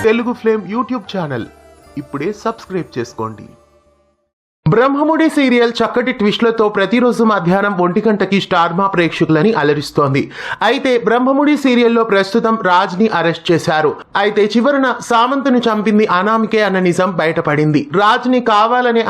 Telugu flame YouTube channel ఇప్పుడే subscribe చేసుకోండి. Brahmamudi serial చక్కటి ట్విస్ట్లతో ప్రతిరోజు మధ్యాహ్నం 1 గంటకి స్టార్ మా ప్రేక్షకులని అలరిస్తోంది. అయితే బ్రహ్మముడి సీరియల్లో ప్రస్తుతం రాజ్ ని అరెస్ట్ చేశారు. అయితే చివరన సామంత్ని చంపింది అనామికే అన్న నిజం బయటపడింది. రాజ్ ని కావాలనే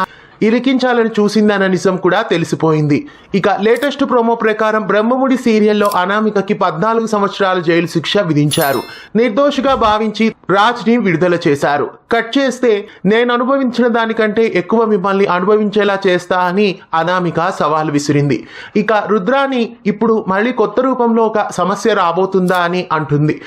ఇరికించాలని చూసిందన్న నిజం కూడా తెలిసిపోయింది. ఇక లేటెస్ట్ ప్రోమో ప్రకారం బ్రహ్మముడి సీరియల్లో అనామికకి 14 సంవత్సరాల జైలు శిక్ష విధించారు. నిర్దోషిగా భావించి రాజ్ ని విడుదల చేశారు. కట్ చేస్తే నేను అనుభవించిన దానికంటే ఎక్కువ మిమ్మల్ని అనుభవించేలా చేస్తా అని అనామిక సవాల్ విసిరింది. ఇక రుద్రాని ఇప్పుడు మళ్ళీ కొత్త రూపంలో ఒక సమస్య రాబోతుందా అని అంటుంది.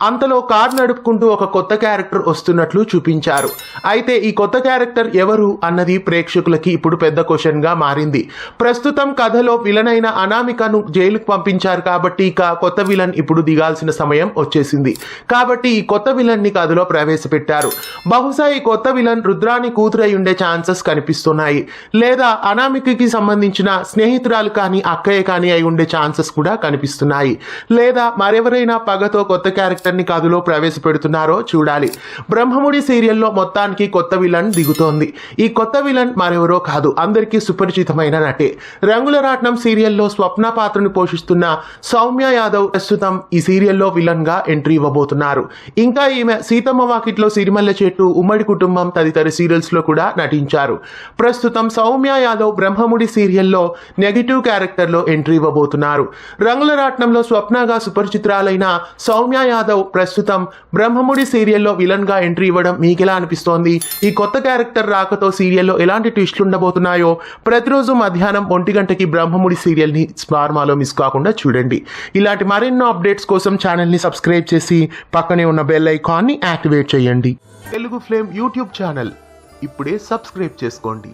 అంతలో కార్ నడుపుకుంటూ ఒక కొత్త క్యారెక్టర్ వస్తున్నట్లు చూపించారు. అయితే ఈ కొత్త క్యారెక్టర్ ఎవరు అన్నది ప్రేక్షకులకి ఇప్పుడు పెద్ద క్వశ్చన్ గా మారింది. ప్రస్తుతం కథలో విలన్ అయిన అనామికను జైలుకు పంపించారు కాబట్టి ఇక కొత్త విలన్ ఇప్పుడు దిగాల్సిన సమయం వచ్చేసింది. కాబట్టి ఈ కొత్త విలన్ ని కథలో ప్రవేశపెట్టారు. బహుశా ఈ కొత్త విలన్ రుద్రాని కూతురై ఉండే ఛాన్సెస్ కనిపిస్తున్నాయి. లేదా అనామికకి సంబంధించిన స్నేహితురాలు కానీ అక్కయ్య కానీ అయి ఉండే ఛాన్సెస్ కూడా కనిపిస్తున్నాయి. లేదా మరెవరైనా పగతో కొత్త క్యారెక్టర్ ని కథలో ప్రవేశపెడుతున్నారో చూడాలి. బ్రహ్మముడి సీరియల్లో మొత్తానికి కొత్త విలన్ దిగుతోంది. ఈ కొత్త విలన్ మరెవరో కాదు, అందరికీ సుపరిచితమైన నటే. రంగుల రాట్నం సీరియల్లో స్వప్న పాత్రను పోషిస్తున్న సౌమ్య యాదవ్ ప్రస్తుతం ఈ సీరియల్లో విలన్ గా ఎంట్రీ ఇవ్వబోతున్నారు. ఇంకా ఈమె సీతమ్మ వాకిట్లో సిరిమల్లె చెట్టు, ఉమ్మడి కుటుంబం తదితర సీరియల్స్ లో కూడా నటించారు. ప్రస్తుతం సౌమ్య యాదవ్ బ్రహ్మముడి సీరియల్లో నెగిటివ్ క్యారెక్టర్ లో ఎంట్రీ ఇవ్వబోతున్నారు. రంగుల రాట్నంలో స్వప్నగా సుపరిచితురాలైన సౌమ్య యాదవ్ ప్రస్తుతం బ్రహ్మముడి సీరియల్లో విలన్ గా ఎంట్రీ ఇవ్వడం మీకెలా అనిపిస్తోంది? ఈ కొత్త క్యారెక్టర్ రాకతో సీరియల్లో ఎలాంటి ట్విస్టులు ఉండబోతున్నాయో ప్రతిరోజు మధ్యాహ్నం 1 గంటకి బ్రహ్మముడి సీరియల్ ని స్టార్మాలో మిస్ కాకుండా చూడండి. ఇలాంటి మరెన్నో అప్డేట్స్ కోసం ఛానల్ ని సబ్స్క్రైబ్ చేసి పక్కనే ఉన్న బెల్ ఐకాన్ ని యాక్టివేట్ చేయండి. తెలుగు ఫ్లేమ్ యూట్యూబ్ ఛానల్ ఇప్పుడే సబ్స్క్రైబ్ చేసుకోండి.